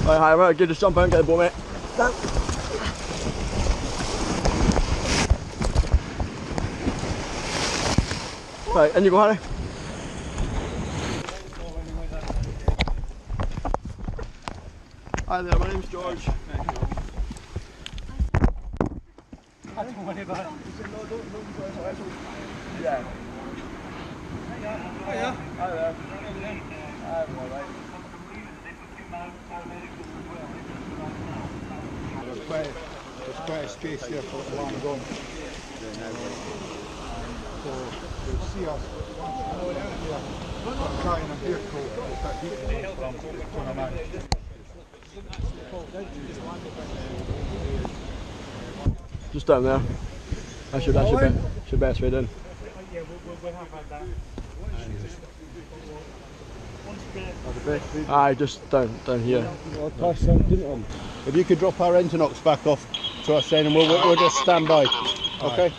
Right, right, just jump out and get the boat, mate. Down. Right, in you go, Harry. Hi there, my name's George. I don't worry about it. Yeah. Hiya. Hi there. I'm alright. There's quite a space there for the land on. So you'll see us trying a vehicle that deep on a man. Just down there. That's your best way in. Yeah, we'll have had that. Aye, just down here. If you could drop our engine ox back off to us then, and we'll just stand by. Okay.